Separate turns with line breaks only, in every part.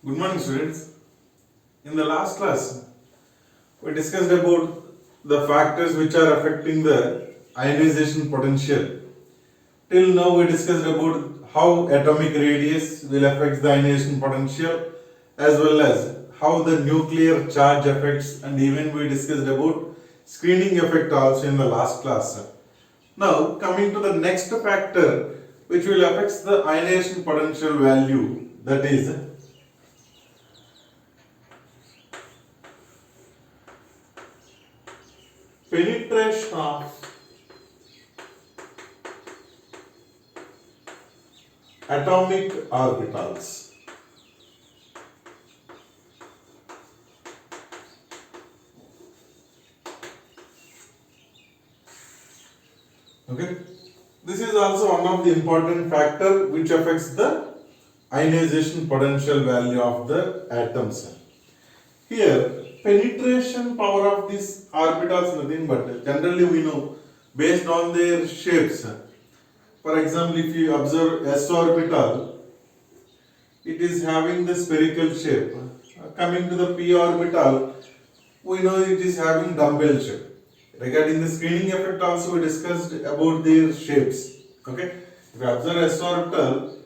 Good morning, students. In the last class, we discussed about the factors which are affecting the ionization potential. Till now, we discussed about how atomic radius will affect the ionization potential, as well as how the nuclear charge affects, and even we discussed about screening effect also in the last class. Now, coming to the next factor which will affect the ionization potential value, that is penetration of atomic orbitals. Okay, this is also one of the important factor which affects the ionization potential value of the atoms. Here, penetration power of these orbitals nothing but generally we know based on their shapes. For example, if you observe s orbital, it is having the spherical shape. Coming to the p orbital, we know it is having dumbbell shape. Regarding the screening effect also we discussed about their shapes. Okay, if you observe s orbital,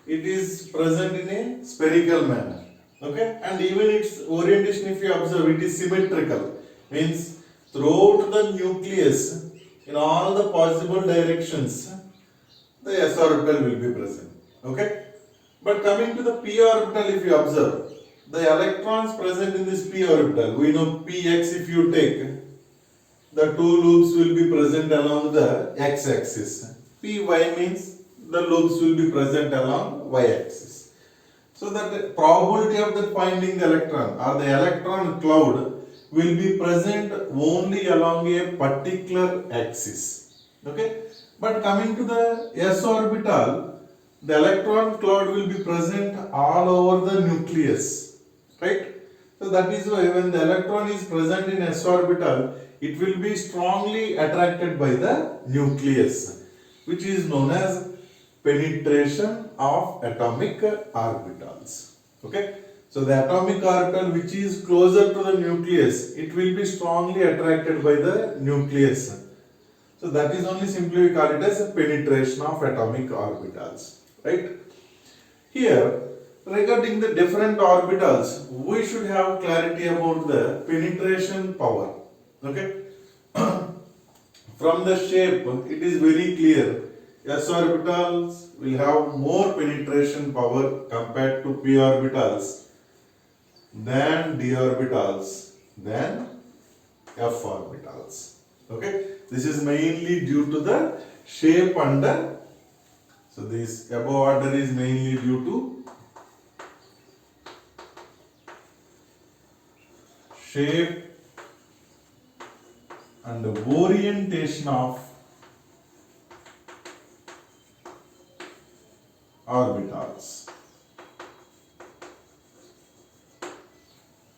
it is present in a spherical manner. Okay, and even its orientation, if you observe, it is symmetrical. Means throughout the nucleus, in all the possible directions, the s orbital will be present. Okay, but coming to the p orbital, if you observe, the electrons present in this p orbital, we know px, if you take, the two loops will be present along the x-axis. Py means the loops will be present along y-axis. So that the probability of the finding the electron or the electron cloud will be present only along a particular axis. Okay. But coming to the s orbital, the electron cloud will be present all over the nucleus. Right. So that is why when the electron is present in s orbital, it will be strongly attracted by the nucleus, which is known as penetration of atomic orbitals. Okay, so the atomic orbital which is closer to the nucleus, it will be strongly attracted by the nucleus. So that is only simply we call it as a penetration of atomic orbitals. Right? Here, regarding the different orbitals, we should have clarity about the penetration power. Okay, from the shape, it is very clear. S orbitals will have more penetration power compared to p orbitals than d orbitals than f orbitals. Okay, this is mainly due to the shape and the, so this above order is mainly due to shape and the orientation of orbitals.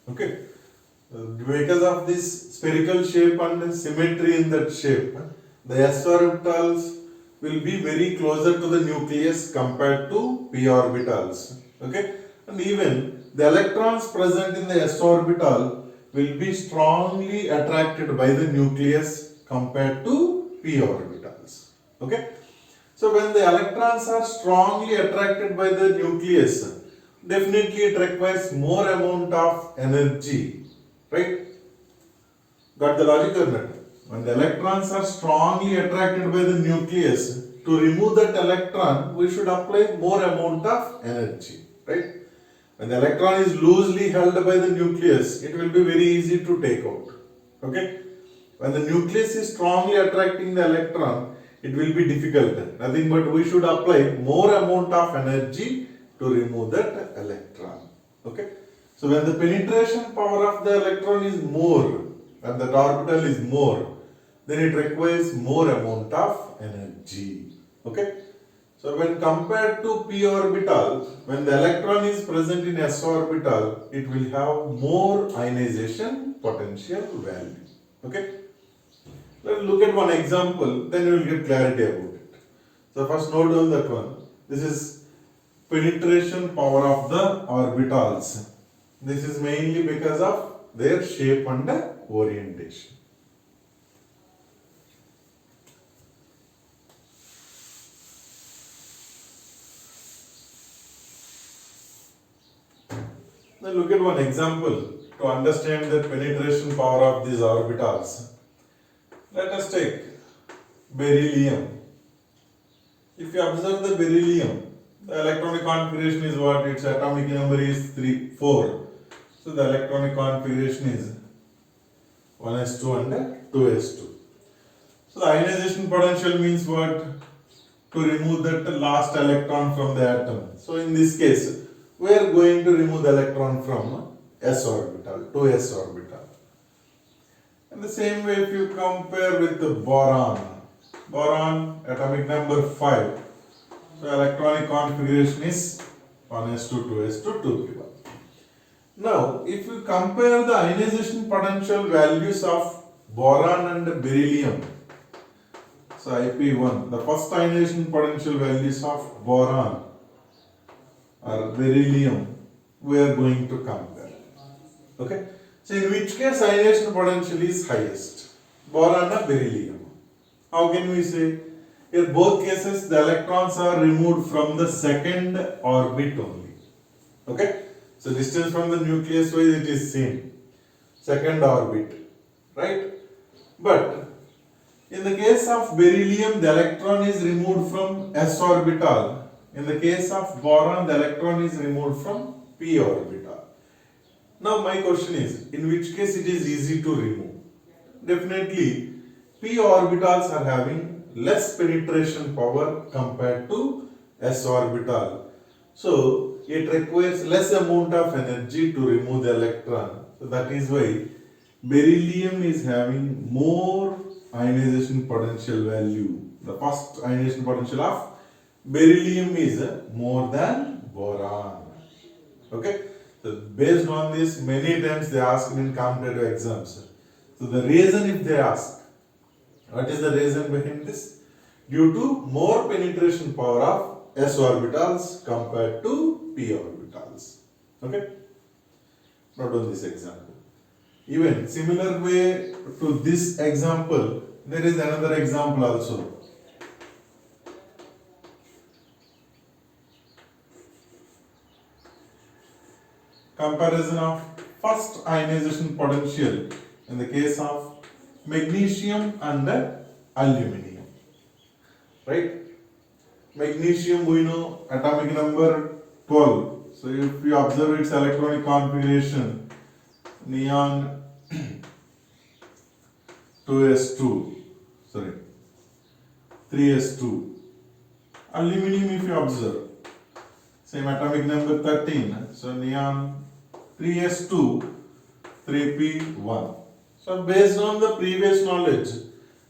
Okay, because of this spherical shape and symmetry in that shape, the s orbitals will be very closer to the nucleus compared to p orbitals. Okay, and even the electrons present in the s orbital will be strongly attracted by the nucleus compared to p orbitals. Okay, so when the electrons are strongly attracted by the nucleus, definitely it requires more amount of energy. Right? Got the logic or not? When the electrons are strongly attracted by the nucleus, to remove that electron, we should apply more amount of energy. Right? When the electron is loosely held by the nucleus, it will be very easy to take out. Okay? When the nucleus is strongly attracting the electron, it will be difficult. Nothing but we should apply more amount of energy to remove that electron. Okay? So when the penetration power of the electron is more and that orbital is more, then it requires more amount of energy. Okay? So when compared to p orbital, when the electron is present in s orbital, it will have more ionization potential value. Okay? Let's look at one example, then you will get clarity about it. So first note down that one. This is penetration power of the orbitals. This is mainly because of their shape and orientation. Now look at one example to understand the penetration power of these orbitals. Let us take beryllium. If you observe the beryllium, the electronic configuration is what? Its atomic number is 4. So the electronic configuration is 1s2 and 2s2. So the ionization potential means what? To remove that last electron from the atom. So in this case, we are going to remove the electron from s orbital, 2s orbital. In the same way, if you compare with the boron, atomic number 5. So electronic configuration is 1s2, 2s2, 2p1. Now, if you compare the ionization potential values of boron and beryllium, so IP1, the first ionization potential values of boron or beryllium, we are going to compare. Okay? So in which case ionization potential is highest? Boron or beryllium? How can we say? In both cases, the electrons are removed from the second orbit only. Okay? So distance from the nucleus wise it is same. Second orbit. Right? But in the case of beryllium, the electron is removed from s orbital. In the case of boron, the electron is removed from p orbital. Now my question is, in which case it is easy to remove? Definitely, p orbitals are having less penetration power compared to s orbital. So it requires less amount of energy to remove the electron. So that is why beryllium is having more ionization potential value. The first ionization potential of beryllium is more than boron. Okay? So based on this, many times they ask in competitive exams. So the reason if they ask, what is the reason behind this? Due to more penetration power of s orbitals compared to p orbitals. Okay? Not on this example. Even similar way to this example, there is another example also. Comparison of first ionization potential in the case of magnesium and aluminum. Right? Magnesium we know atomic number 12. So if you observe its electronic configuration, neon 2s2, 3s2. Aluminum if you observe, same atomic number 13. So neon 3s2, 3p1. So based on the previous knowledge,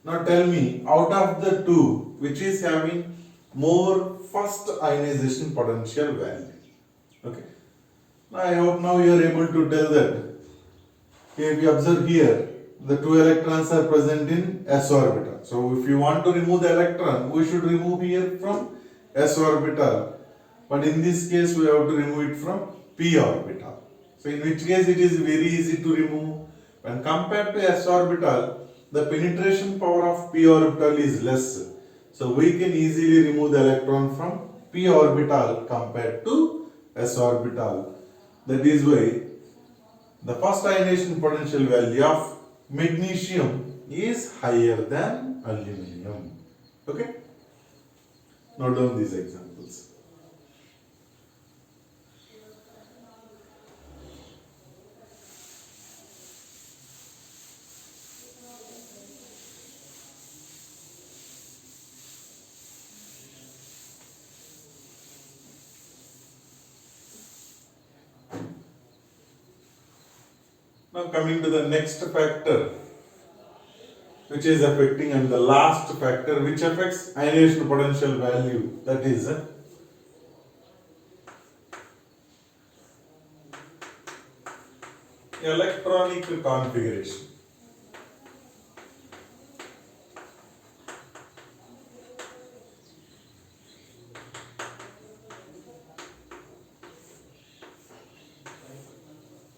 now tell me out of the two, which is having more first ionization potential value. Okay. Now I hope now you are able to tell that. If you observe here, the two electrons are present in s orbital. So if you want to remove the electron, we should remove here from s orbital. But in this case, we have to remove it from p orbital. So in which case it is very easy to remove. When compared to s orbital, the penetration power of p orbital is less. So we can easily remove the electron from p orbital compared to s orbital. That is why the first ionization potential value of magnesium is higher than aluminum. Okay? Note down these examples. Now coming to the next factor which is affecting, and the last factor which affects ionization potential value, that is electronic configuration.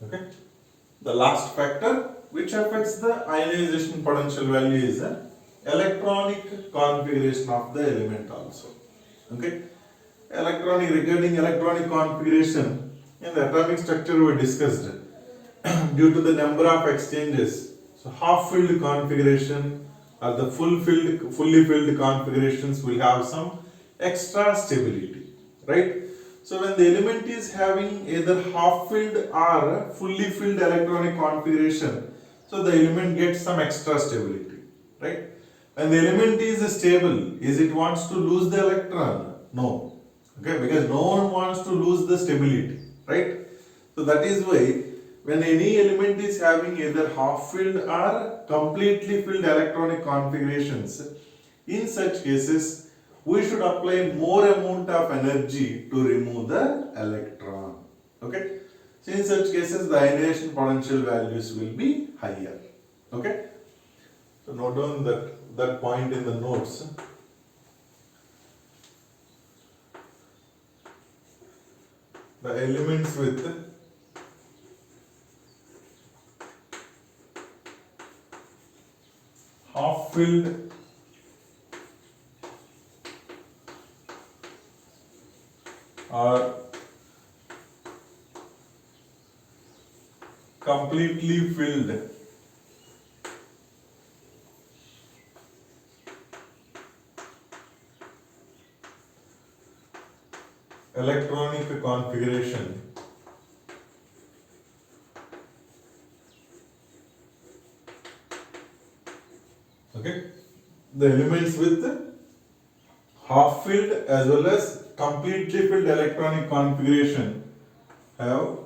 Okay. The last factor which affects the ionization potential value is the electronic configuration of the element also. Okay. Regarding electronic configuration in the atomic structure we discussed due to the number of exchanges. So half filled configuration or the fully filled configurations will have some extra stability, right? So when the element is having either half filled or fully filled electronic configuration, so the element gets some extra stability, right? When the element is stable, is it wants to lose the electron? No. Okay, because no one wants to lose the stability, right? So that is why when any element is having either half filled or completely filled electronic configurations, in such cases we should apply more amount of energy to remove the electron. Okay. So in such cases the ionization potential values will be higher. Okay. So note down that point in the notes. The elements with half filled or completely filled electronic configuration okay, the elements with half filled as well as completely filled electronic configuration have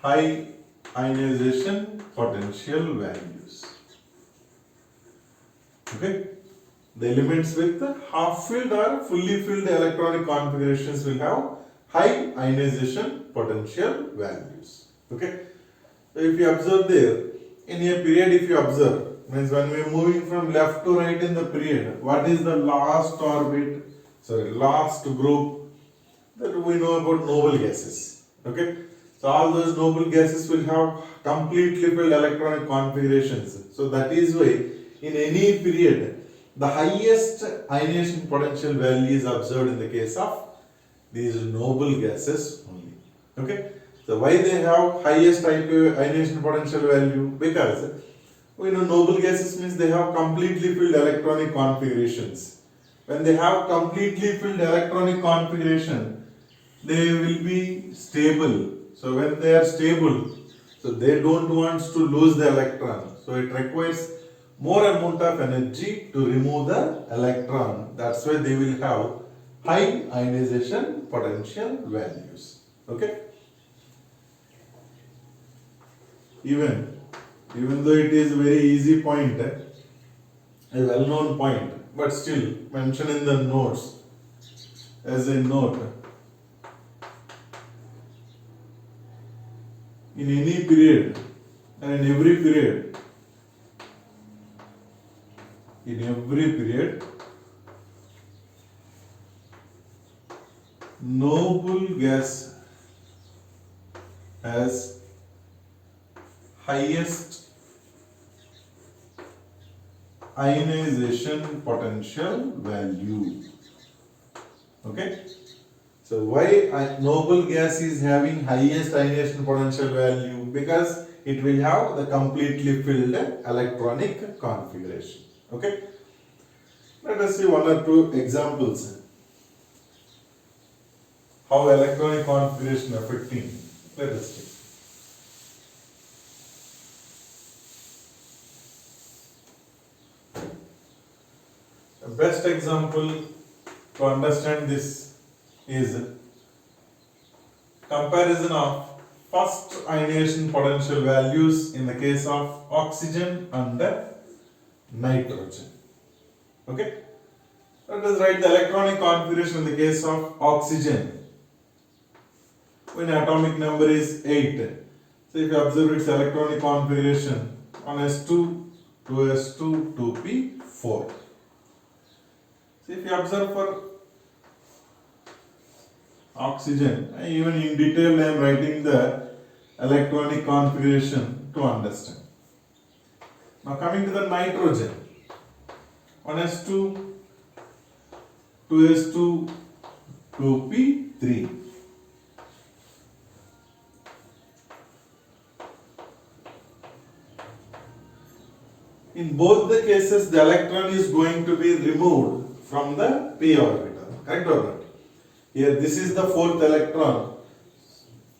high ionization potential values. Okay, the elements with half filled or fully filled electronic configurations will have high ionization potential values. Okay, so if you observe there, in a period if you observe, means when we are moving from left to right in the period, what is the last last group that we know about noble gases. Okay, so all those noble gases will have completely filled electronic configurations. So that is why in any period the highest ionization potential value is observed in the case of these noble gases only. Okay, so why they have highest ionization potential value? Because we know noble gases means they have completely filled electronic configurations. When they have completely filled electronic configuration, they will be stable. So when they are stable, so they don't want to lose the electron. So it requires more amount of energy to remove the electron. That's why they will have high ionization potential values. Okay. Even though it is a very easy point, a well known point, but still mention in the notes as a note. In any period and in every period, noble gas has highest ionization potential value. Okay. So why noble gas is having highest ionization potential value? Because it will have the completely filled electronic configuration. Okay. Let us see one or two examples. How electronic configuration affecting. Let us see. The best example to understand this is comparison of first ionization potential values in the case of oxygen and nitrogen. Okay. Let us write the electronic configuration in the case of oxygen. When atomic number is 8. So if you observe its electronic configuration, 1s2, 2s2, 2p4. So if you observe for oxygen. Even in detail I am writing the electronic configuration to understand. Now coming to the nitrogen, 1s2, 2s2, 2p3. In both the cases, the electron is going to be removed from the p orbital. Correct or not? Here, this is the fourth electron.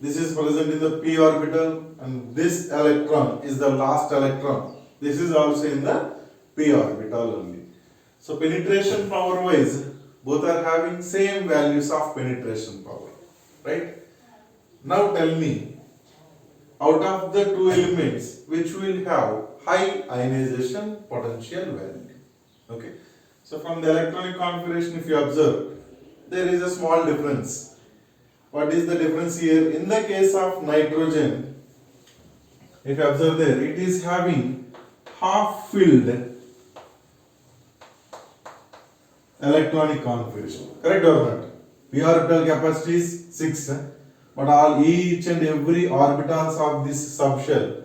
This is present in the p orbital, and this electron is the last electron. This is also in the p orbital only. So, penetration power wise, both are having same values of penetration power. Right? Now, tell me, out of the two elements, which will have high ionization potential value. Okay. So from the electronic configuration, if you observe, there is a small difference. What is the difference here? In the case of nitrogen, if you observe there, it is having half filled electronic configuration. Correct or not? P orbital capacity is 6, but all each and every orbitals of this subshell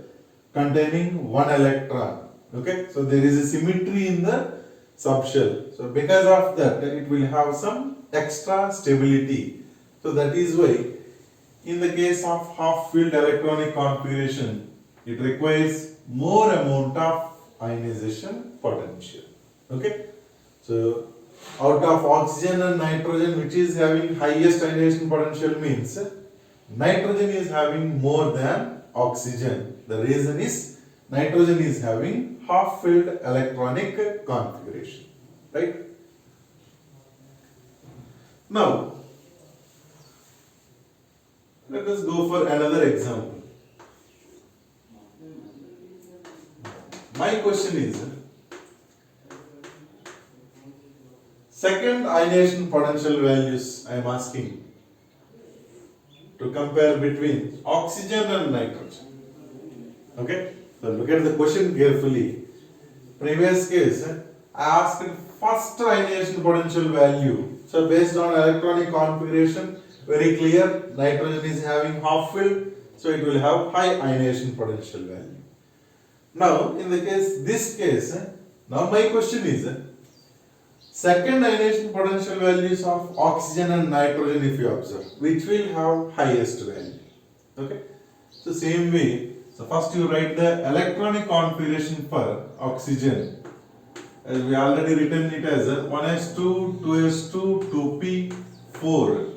containing one electron. Okay, so there is a symmetry in the subshell. So because of that, it will have some extra stability. So that is why, in the case of half-filled electronic configuration, it requires more amount of ionization potential. Okay, so out of oxygen and nitrogen, which is having highest ionization potential, means nitrogen is having more than oxygen. The reason is nitrogen is having half-filled electronic configuration, right? Now, let us go for another example. My question is, second ionization potential values I am asking to compare between oxygen and nitrogen. Okay, so look at the question carefully. Previous case, I asked first ionization potential value. So based on electronic configuration, very clear, nitrogen is having half filled, so it will have high ionization potential value. Now, in the this case, now my question is, second ionization potential values of oxygen and nitrogen, if you observe, which will have highest value. Okay, so same way. So first you write the electronic configuration for oxygen. As we already written it as 1s2, 2s2, 2p4.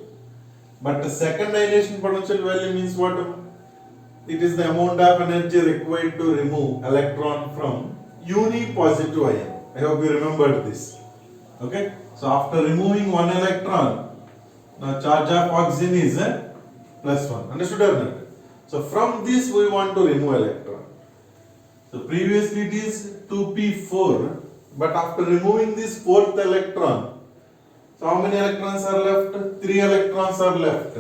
But the second ionization potential value means what? It is the amount of energy required to remove electron from unipositive ion. I hope you remembered this. Okay. So after removing one electron, now charge of oxygen is +1. Understood or not? So from this we want to remove electron. So previously it is 2p4, but after removing this fourth electron, so how many electrons are left? 3 electrons are left.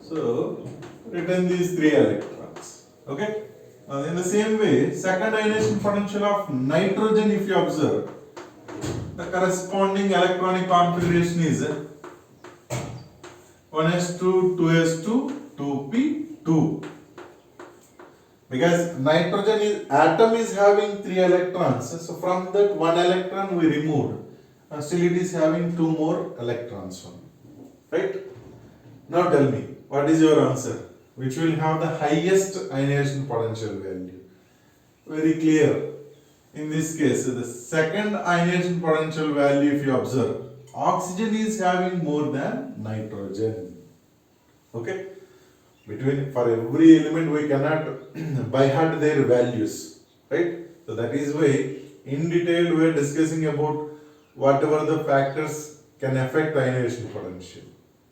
So return these 3 electrons. Okay. Now in the same way, second ionization potential of nitrogen, if you observe, the corresponding electronic configuration is 1s2, 2s2, 2p2. Because nitrogen atom is having 3 electrons, so from that 1 electron we removed. Still it is having 2 more electrons only. Right? Now tell me, what is your answer? Which will have the highest ionization potential value? Very clear. In this case, the second ionization potential value, if you observe, oxygen is having more than nitrogen. Okay? For every element we cannot by heart their values. Right? So that is why in detail we are discussing about whatever the factors can affect ionization potential.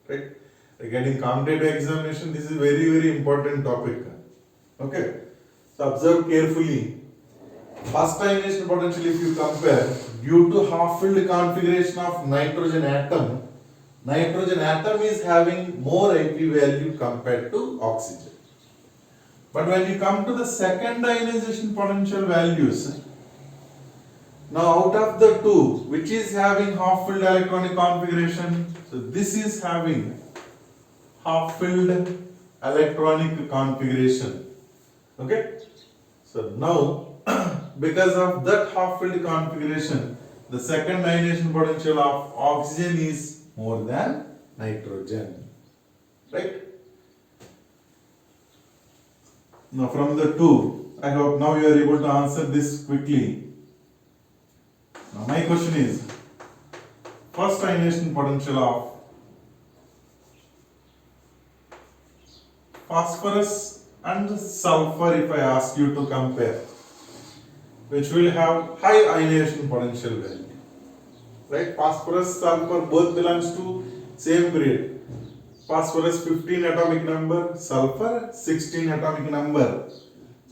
Right? Regarding competitive examination, this is very important topic. Okay? So observe carefully. First ionization potential, if you compare, due to half-filled configuration of nitrogen atom is having more IP value compared to oxygen. But when you come to the second ionization potential values, Now out of the two, which is having half filled electronic configuration? So this is having half filled electronic configuration. Okay. So now because of that half filled configuration, the second ionization potential of oxygen is more than nitrogen. Right? Now from the two, I hope now you are able to answer this quickly. Now my question is, first ionization potential of phosphorus and sulfur, if I ask you to compare, which will have high ionization potential value. Right? Phosphorus, sulfur both belongs to same period. Phosphorus 15 atomic number, sulfur 16 atomic number.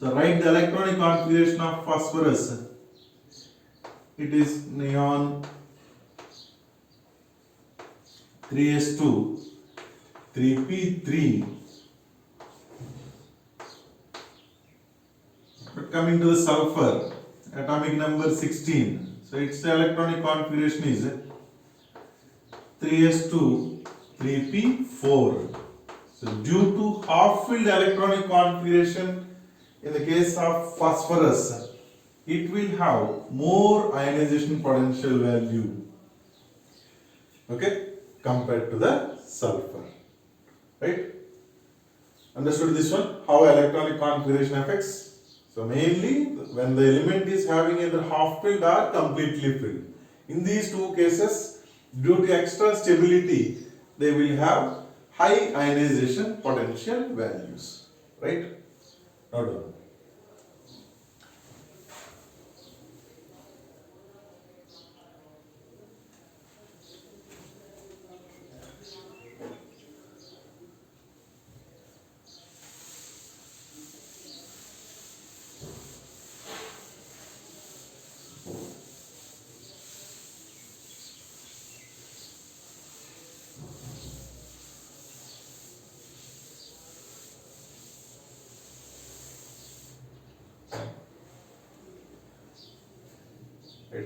So write the electronic configuration of phosphorus. It is neon 3s2 3p3. But coming to the sulfur, atomic number 16. So its electronic configuration is 3s2 3p4. So due to half filled electronic configuration in the case of phosphorus, it will have more ionization potential value, okay, compared to the sulfur. Right? Understood this one? How electronic configuration affects? So mainly when the element is having either half filled or completely filled. In these two cases, due to extra stability, they will have high ionization potential values. Right? Note down.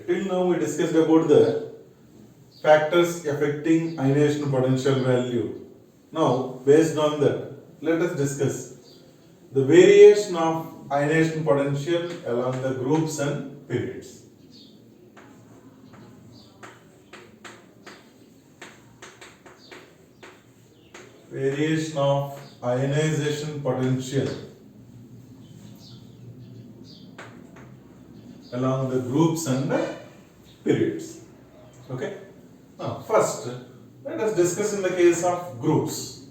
Till now we discussed about the factors affecting ionization potential value. Now based on that, let us discuss the variation of ionization potential along the groups and periods. Variation of ionization potential along the groups and the periods. Okay. Now first let us discuss in the case of groups.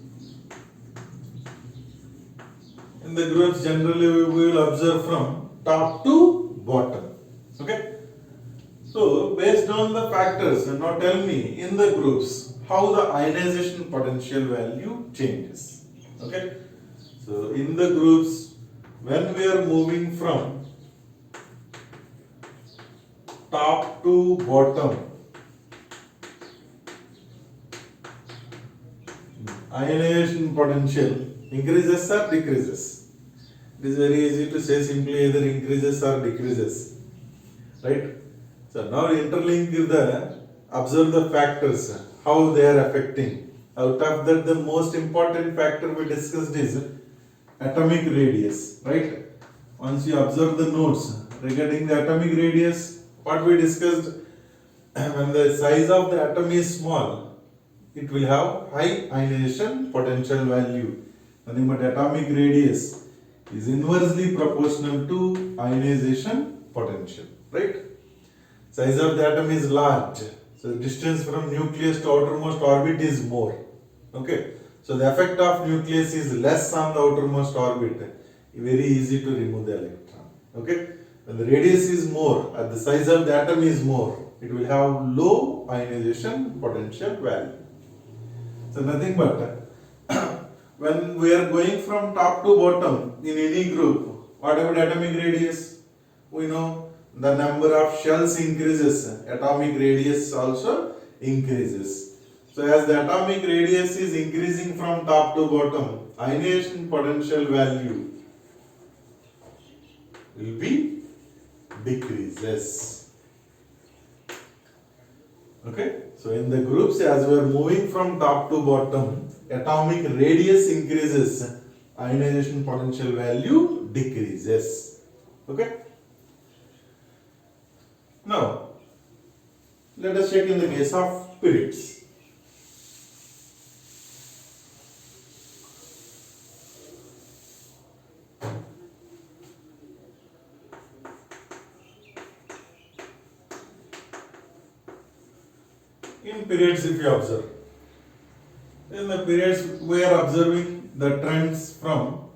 In the groups generally we will observe from top to bottom. Okay. So based on the factors, now tell me in the groups how the ionization potential value changes. Okay. So in the groups, when we are moving from top to bottom, ionization potential increases or decreases? It is very easy to say simply either increases or decreases. Right? So now interlink observe the factors, how they are affecting. Out of that, the most important factor we discussed is atomic radius. Right? Once you observe the notes regarding the atomic radius, what we discussed, when the size of the atom is small, it will have high ionization potential value. Nothing but atomic radius is inversely proportional to ionization potential. Right? Size of the atom is large, so the distance from nucleus to outermost orbit is more. Okay, so the effect of nucleus is less on the outermost orbit. Very easy to remove the electron. Okay, when the radius is more, and the size of the atom is more, it will have low ionization potential value. So nothing but when we are going from top to bottom in any group, whatever atomic radius, we know the number of shells increases, atomic radius also increases. So as the atomic radius is increasing from top to bottom, ionization potential value will be decreases. Okay, so in the groups, as we are moving from top to bottom, atomic radius increases, ionization potential value decreases. Okay, now let us check in the case of periods. In periods, if you observe, in the periods we are observing the trends from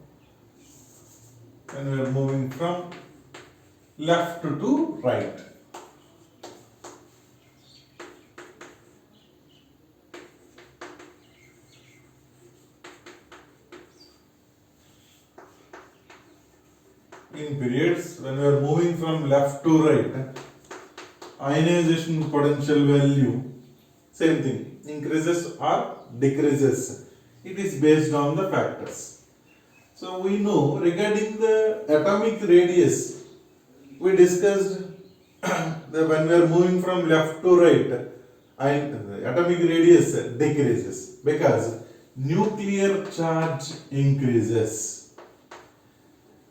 when we are moving from left to right. In periods when we are moving from left to right, ionization potential value, same thing, increases or decreases. It is based on the factors. So we know regarding the atomic radius, we discussed that when we are moving from left to right, the atomic radius decreases because nuclear charge increases.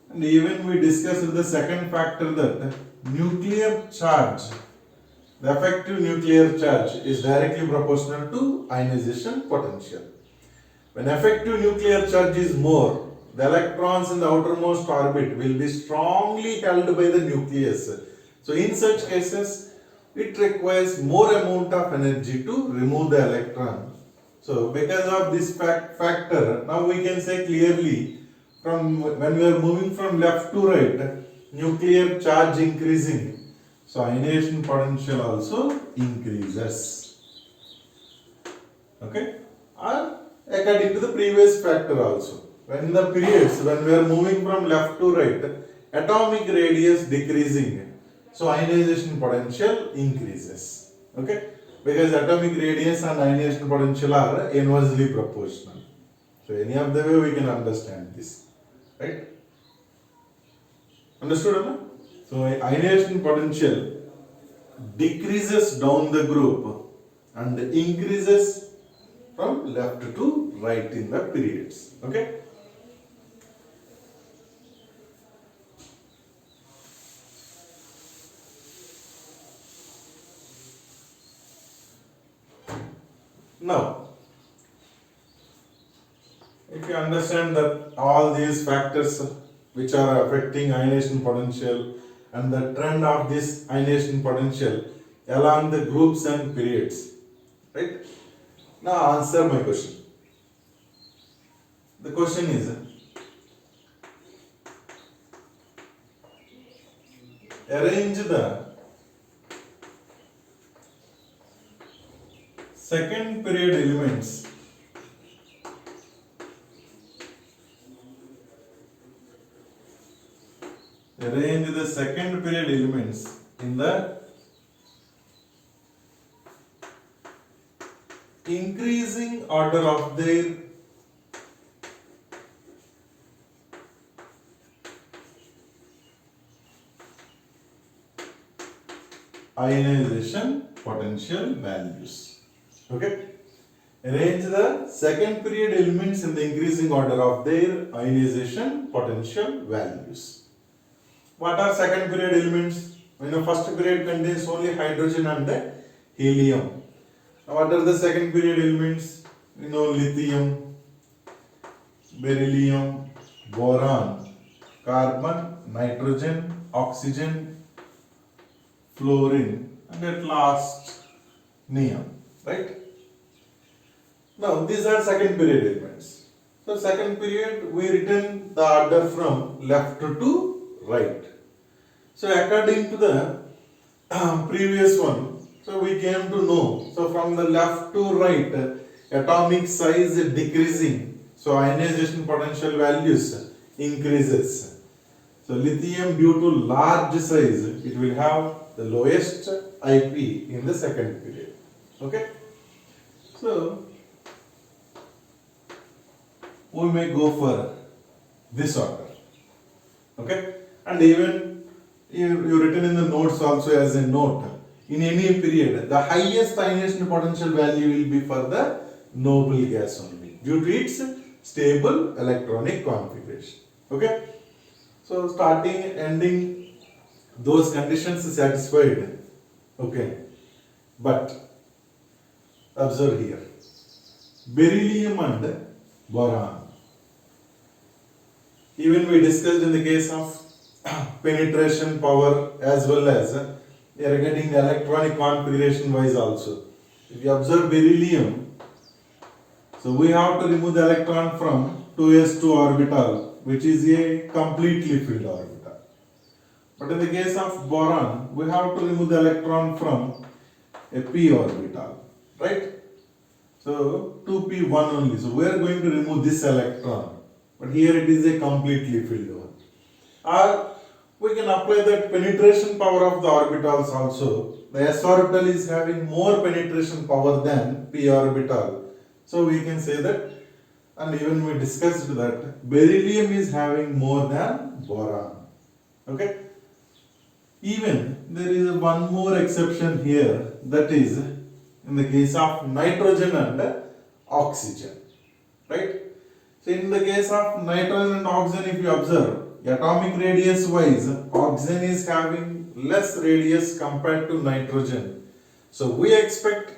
And even we discussed the second factor that nuclear charge, the effective nuclear charge is directly proportional to ionization potential. When effective nuclear charge is more, the electrons in the outermost orbit will be strongly held by the nucleus. So in such cases, it requires more amount of energy to remove the electron. So because of this factor, now we can say clearly from when we are moving from left to right, nuclear charge increasing. So ionization potential also increases. Okay? Or according to the previous factor also. When the periods, when we are moving from left to right, atomic radius decreasing. So ionization potential increases. Okay? Because atomic radius and ionization potential are inversely proportional. So any of the way we can understand this. Right? Understood, Anna? So ionization potential decreases down the group and increases from left to right in the periods. Okay? Now, if you understand that all these factors which are affecting ionization potential and the trend of this ionization potential along the groups and periods, right? Now answer my question. The question is, arrange the second period elements in the increasing order of their ionization potential values. Okay? Arrange the second period elements in the increasing order of their ionization potential values. What are second period elements? We know first period contains only hydrogen and helium. Now what are the second period elements? We know lithium, beryllium, boron, carbon, nitrogen, oxygen, fluorine, and at last neon. Right? Now these are second period elements. So second period we written the order from left to right. So according to the previous one, so we came to know. So from the left to right, atomic size decreasing. So ionization potential values increases. So lithium due to large size, it will have the lowest IP in the second period. Okay. So we may go for this order. Okay. And even you written in the notes also as a note. in any period, the highest ionization potential value will be for the noble gas only due to its stable electronic configuration. Okay. So starting, ending, those conditions satisfied. Okay. But observe here, beryllium and boron. Even we discussed in the case of penetration power as well as we are getting the electronic configuration wise also. If you observe beryllium, so we have to remove the electron from 2s2 orbital, which is a completely filled orbital. But in the case of boron, we have to remove the electron from a p orbital, right? So 2p1 only. So we are going to remove this electron, but here it is a completely filled one. Or we can apply that penetration power of the orbitals also. The s orbital is having more penetration power than p orbital. So we can say that, and even we discussed that beryllium is having more than boron. Okay. Even there is one more exception here, that is in the case of nitrogen and oxygen, right? So in the case of nitrogen and oxygen, if you observe, atomic radius wise, oxygen is having less radius compared to nitrogen. So we expect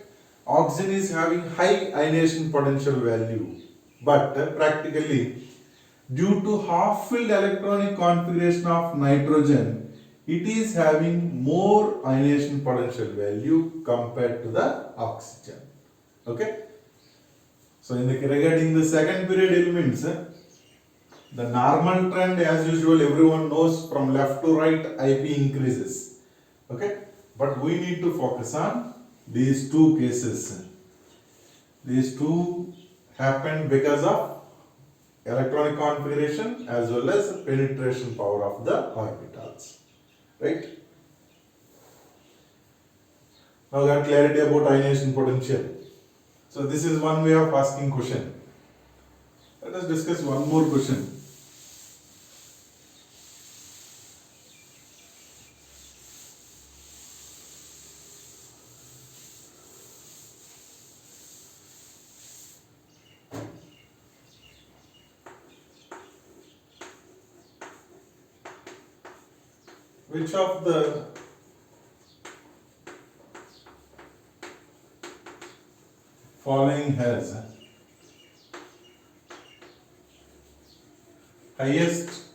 oxygen is having high ionization potential value, but practically due to half-filled electronic configuration of nitrogen, it is having more ionization potential value compared to the oxygen. Okay. So regarding the second period elements, the normal trend as usual everyone knows, from left to right IP increases. Okay. But we need to focus on these two cases. These two happen because of electronic configuration as well as penetration power of the orbitals. Right? Now got clarity about ionization potential. So this is one way of asking question. Let us discuss one more question. Which of the following has highest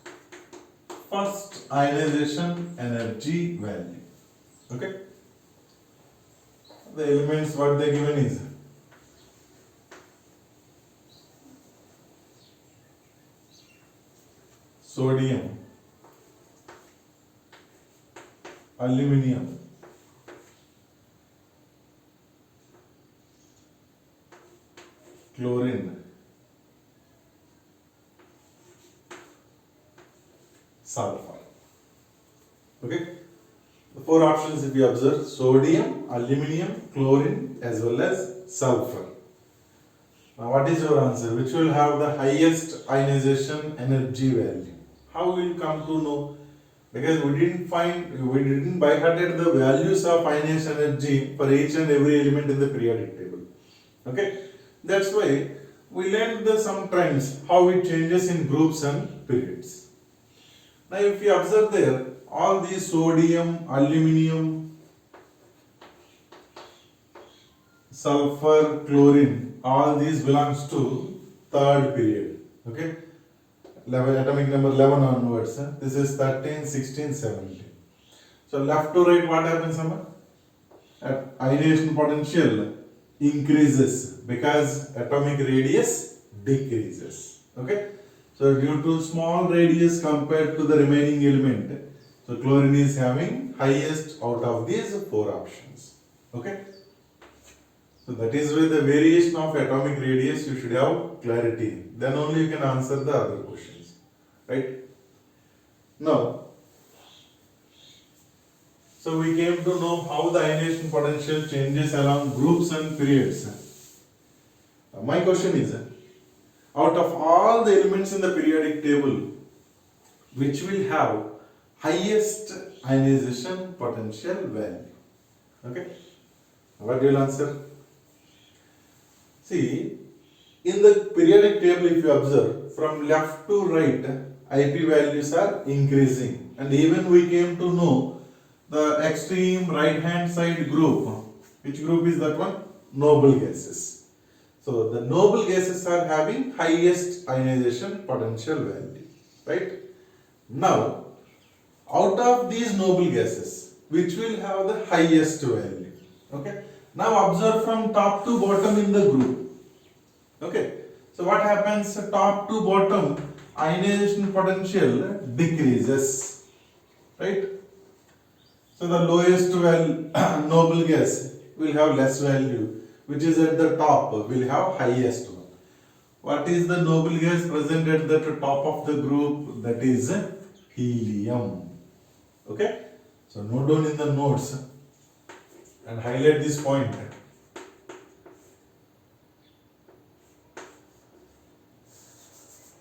first ionization energy value? Okay. The elements what they given is sodium, aluminum, chlorine, sulfur. Okay. The four options if you observe: sodium, aluminum, chlorine as well as sulfur. Now what is your answer? Which will have the highest ionization energy value? How will you come to know? Because we didn't by hearted the values of ionization energy for each and every element in the periodic table. Okay, that's why we learned the some trends, how it changes in groups and periods. Now, if you observe there, all these sodium, aluminum, sulfur, chlorine, all these belongs to third period. Okay. Atomic number 11 onwards. This is 13, 16, 17. So left to right, what happens? Ionization potential increases because atomic radius decreases. Okay. So due to small radius compared to the remaining element, so chlorine is having highest out of these four options. Okay. So that is why the variation of atomic radius you should have clarity. Then only you can answer the other questions. Right? Now, so we came to know how the ionization potential changes along groups and periods. My question is, out of all the elements in the periodic table, which will have highest ionization potential value? Okay, what you will answer? See, in the periodic table, if you observe, from left to right, IP values are increasing, and even we came to know the extreme right hand side group. Which group is that one? Noble gases. So the noble gases are having highest ionization potential value, right? Now, out of these noble gases, which will have the highest value? Okay. Now observe from top to bottom in the group. Okay. So what happens? Top to bottom, ionization potential decreases, right? So the lowest noble gas will have less value, which is at the top will have highest one. What is the noble gas present at the top of the group? That is helium. Okay. So note down in the notes and highlight this point.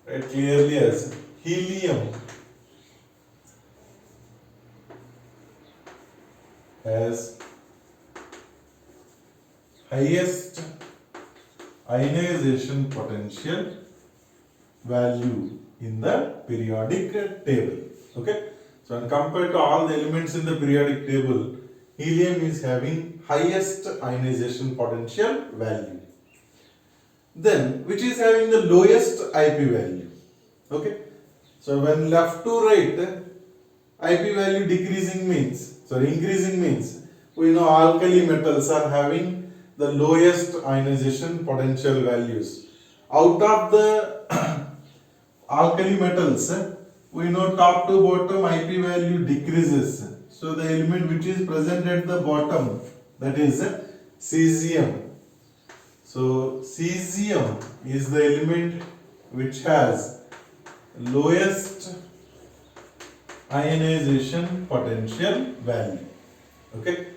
Right, clearly as helium has highest ionization potential value in the periodic table. Okay. So when compared to all the elements in the periodic table, helium is having highest ionization potential value. Then which is having the lowest IP value? Okay. So when left to right, IP value decreasing means, increasing means, we know alkali metals are having the lowest ionization potential values. Out of the alkali metals, we know top to bottom IP value decreases. So the element which is present at the bottom, that is cesium. So cesium is the element which has lowest ionization potential value. Okay.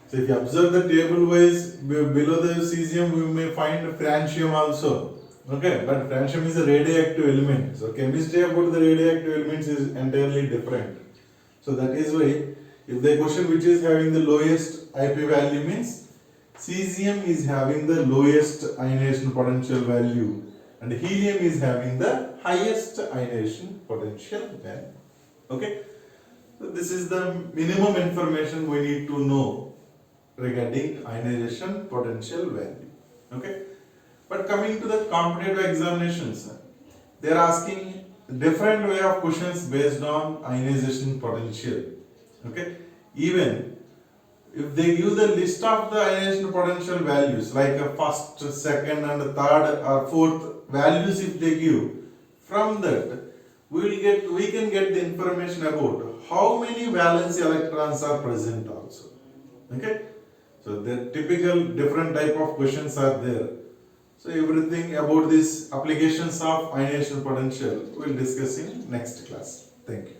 So if you observe the table wise, below the cesium we may find francium also. Okay, but francium is a radioactive element. So chemistry about the radioactive elements is entirely different. So that is why if the question which is having the lowest IP value means cesium is having the lowest ionization potential value and helium is having the highest ionization potential value. Okay. So this is the minimum information we need to know regarding ionization potential value. Okay. But coming to the competitive examinations, they are asking different way of questions based on ionization potential. Okay. Even if they give the list of the ionization potential values like a first, second and third or fourth values, if they give, from that we can get the information about how many valence electrons are present also. Okay. So the typical different type of questions are there. So everything about this applications of ionization potential we will discuss in next class. Thank you.